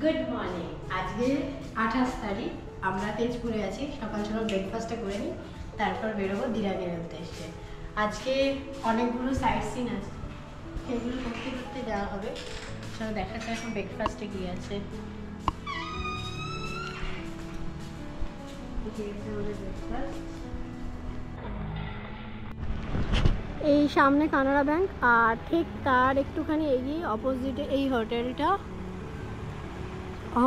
Good morning. আজকে 28 তারিখ, আমরা তেজপুরে আছি। সকাল সকাল ব্রেকফাস্টটা করে নিই, তারপর বেরোবো দিরাঙের উদ্দেশ্যে। আজকে অনেকগুলো সাইট সিন আছে, সেগুলো করতে করতে যাওয়া হবে। চলো দেখা যাক এখন ব্রেকফাস্টে কী আছে। এই সামনে কানাড়া ব্যাংক, আর ঠিক তার একটুখানি এগিয়ে অপোজিটে এই হোটেলটা,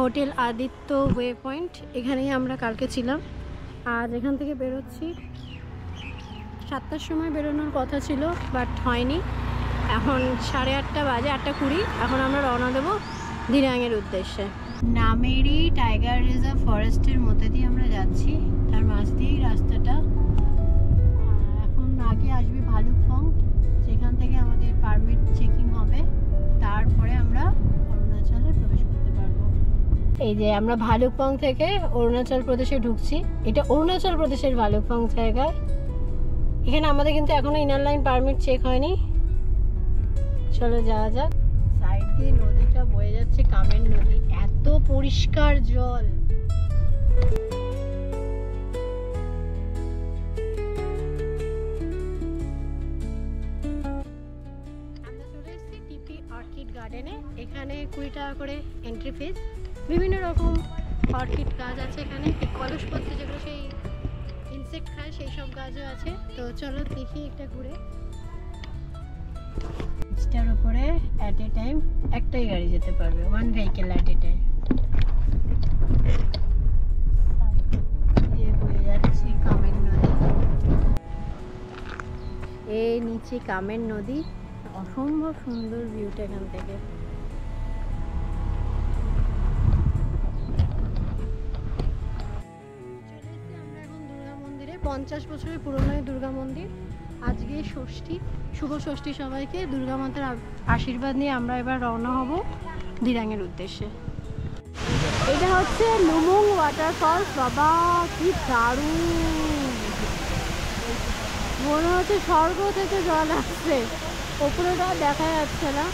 হোটেল আদিত্য ওয়ে পয়েন্ট। এখানেই আমরা কালকে ছিলাম। আজ এখান থেকে বেরোচ্ছি। 7টার সময় বেরোনোর কথা ছিল, বাট হয়নি। এখন 8:30 বাজে, 8:20। এখন আমরা রওনা দেবো দিরাঙের উদ্দেশ্যে। নামেরি টাইগার রিজার্ভ ফরেস্টের মধ্যে দিয়ে আমরা যাচ্ছি, তার মাঝ দিয়েই রাস্তাটা। এখন আগে আসবে ভালুকপং, যেখান থেকে আমাদের পারমিট চেকিং হবে, তারপরে আমরা অরুণাচলে প্রবেশ করতে পারবো। এই যে আমরা ভালুকপং থেকে অরুণাচল প্রদেশে ঢুকছি। এটা অরুণাচল প্রদেশের ভালুকপং জায়গায়। এখানে আমাদের কিন্তু এখনো ইনার লাইন পারমিট চেক হয়নি। চলো যাওয়া যাক। সাইড দিয়ে নদীটা বয়ে যাচ্ছে, কামের নদী। এত পরিষ্কার জল। আমরা চলে এসেছি টিপি অর্কিড গার্ডেনে। এখানে 20 টাকা করে এন্ট্রি ফিস। বিভিন্ন রকম অর্কিড গাছ আছে এখানে, কলসপত্র যেগুলো সেই ইনসেক্ট খায়, সেই সব গাছও আছে। তো চলো দেখি একটা ঘুরে। এটার উপরে অ্যাট এ টাইম একটাই গাড়ি যেতে পারবে, one vehicle at a time. বয়ে যাচ্ছি কামের নদী। এই নিচে কামের নদী, অসম্ভব সুন্দর ভিউটা এখান থেকে। চলে এসেছি আমরা এখন দুর্গা মন্দিরে। 50 বছরের পুরনো দুর্গা মন্দির। আজকে ষষ্ঠী, শুভ ষষ্ঠী সবাইকে। দুর্গা মাতার আশীর্বাদ নিয়ে আমরা এবার রওনা হব দিরাঙের উদ্দেশ্যে। এটা হচ্ছে লুমুং ওয়াটারফলস। বাবা কি দারুণ, মনে হচ্ছে স্বর্গ থেকে জল আসছে। ওপরেটা দেখা যাচ্ছে না।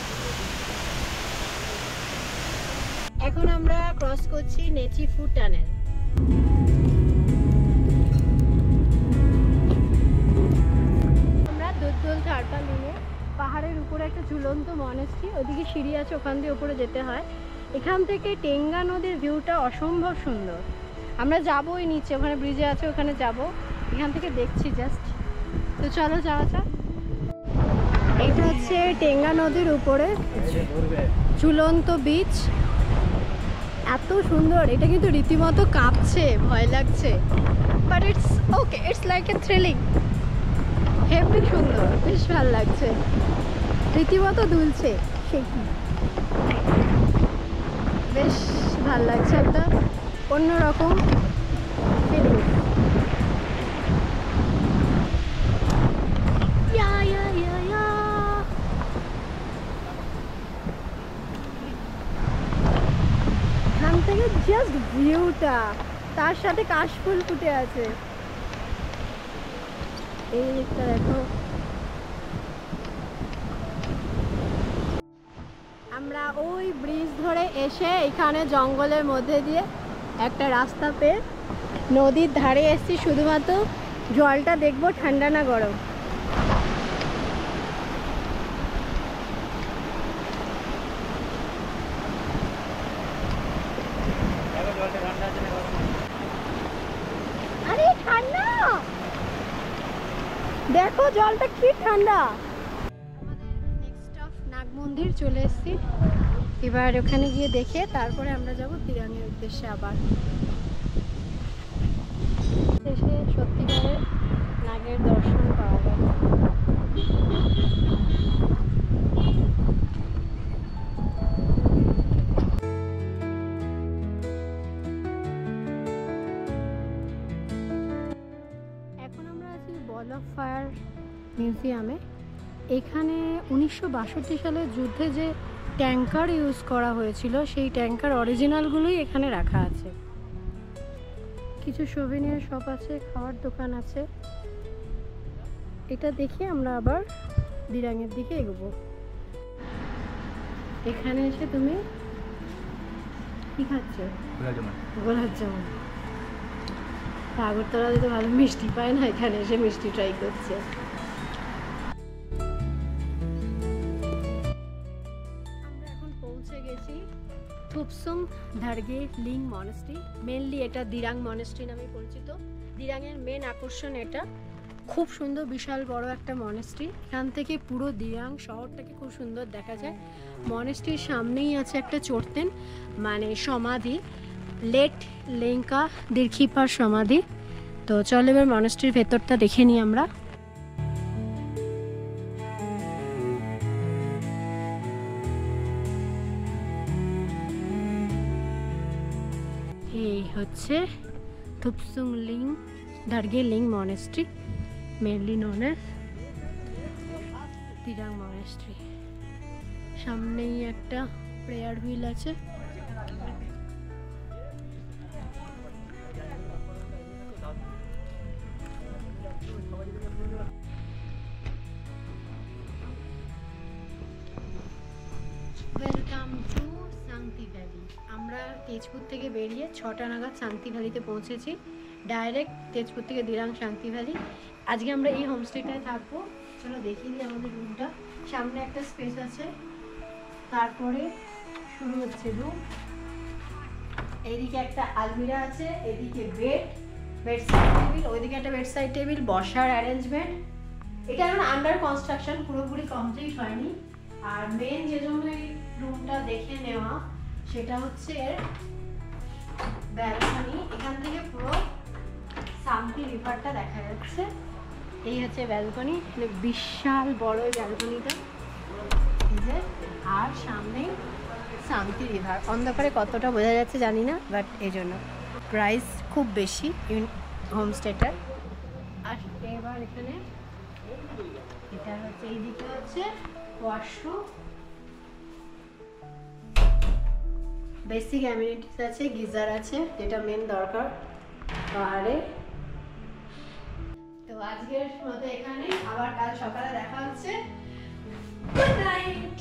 এখন আমরা ক্রস করছি নেচিফু টানেল। দুধদোল চারপা নিয়ে পাহাড়ের উপরে একটা ঝুলন্ত মনেস্ট্রি, ওদিকে সিঁড়ি আছে, ওখান দিয়ে উপরে যেতে হয়। এখান থেকে টেঙ্গা নদীর ভিউটা অসম্ভব সুন্দর। আমরা যাবো ওই নিচে, ওখানে ব্রিজে আছে, ওখানে যাব। এখান থেকে দেখছি জাস্ট। তো চলো যাওয়া যাক। এটা হচ্ছে টেঙ্গা নদীর উপরে ঝুলন্ত বিচ। এত সুন্দর, এটা কিন্তু রীতিমতো কাঁপছে, ভয় লাগছে, but it's okay, it's like a thrilling. Heavy সুন্দর, বেশ ভালো লাগছে, রীতিমতো দুলছে। সে কি বেশ ভালো লাগছে, একটা অন্যরকম ফিলিং। এখান থেকে জাস্ট ভিউটা, তার সাথে কাশফুল ফুটে আছে। এই দিকটা দেখো। আমরা ওই ব্রিজ ধরে এসে এখানে জঙ্গলের মধ্যে দিয়ে একটা রাস্তা পেয়ে নদীর ধারে এসেছি, শুধুমাত্র জলটা দেখবো ঠান্ডা না গরম। আরে ঠান্ডা, দেখো জলটা কি ঠান্ডা। আমাদের নেক্সট স্টপ নাগ মন্দির চলে এসেছি। এবার ওখানে গিয়ে দেখে তারপরে আমরা যাব দিরাঙের উদ্দেশ্যে। আবার এসে সত্যিকারের নাগের দর্শন পাওয়া গেল। এখন আমরা আছি বল অফ ফায়ার মিউজিয়ামে। এখানে 1962 সালের যুদ্ধে যে ট্যাঙ্কার ইউজ করা হয়েছিল, সেই ট্যাঙ্কার অরিজিনালগুলোই এখানে রাখা আছে। কিছু সোভেনিয়ার শপ আছে, খাওয়ার দোকান আছে। এটা দেখে আমরা আবার দিরাঙের দিকে এগোবো। এখানে এসে তুমি কি খাচ্ছ? গোলাপ জামুন। আগরতলাতে তো ভালো মিষ্টি পায় না, এখানে এসে মিষ্টি ট্রাই করছে। আমরা এখন পৌঁছে গেছি থুপসুং ধারগে লিং মনেস্ট্রি। মেনলি এটা দিরাং মনেস্ট্রি নামে পরিচিত। দিরাংয়ের মেন আকর্ষণ এটা, খুব সুন্দর বিশাল বড় একটা মনেস্ট্রি। এখান থেকে পুরো দিরাং শহরটাকে খুব সুন্দর দেখা যায়। মনেস্ট্রির সামনেই আছে একটা চোরতেন মানে সমাধি, লেট লেঙ্কা দীর্ঘিপার সমাধি। তো চলো এবার মনেস্ট্রির ভেতরটা দেখে নিই আমরা। এই হচ্ছে Thupsung Ling Dhargye Ling monastery, mainly known as Dirang monastery. সামনেই একটা প্রেয়ার হুইল আছে। Welcome to Shanti valley. আমরা তেজপুর থেকে বেরিয়ে 6টা নাগাদ শান্তি ভ্যালিতে পৌঁছেছি। ডাইরেক্ট তেজপুর থেকে দিরাং শান্তি ভ্যালি। আজকে আমরা এই হোমস্টেটায় থাকবো। চলো দেখিয়ে দিই আমাদের রুমটা। সামনে একটা স্পেস আছে, তারপরে শুরু হচ্ছে রুম। এইদিকে একটা আলমিরা আছে, এদিকে বেডসাইড টেবিল, ওইদিকে একটা বেডসাইড টেবিল, বসার অ্যারেঞ্জমেন্ট। এটা এখন আন্ডার কনস্ট্রাকশন, পুরোপুরি কমপ্লিট হয়নি। আর মেন যে জন্য এই রুমটা দেখে নেওয়া সেটা হচ্ছে এর ব্যালকনি। এখান থেকে পুরো শান্তি রিভারটা দেখা যাচ্ছে। এই হচ্ছে ব্যালকনি, মানে বিশাল বড় ব্যালকনিটা। এই যে, আর সামনেই শান্তি রিভার। অন্ধকারে কতটা বোঝা যাচ্ছে জানি না, বাট এই জন্য প্রাইস খুব বেশি হোমস্টেটার। আর এবার এখানে এটা হচ্ছে, এইদিকে হচ্ছে ওয়াশরুম, বেসিক অ্যামিনিটিস আছে, গিজার আছে, যেটা মেন দরকার পাহাড়ে। তো আজকের মতো এখানে, আবার কাল সকালে দেখা হচ্ছে। Good night.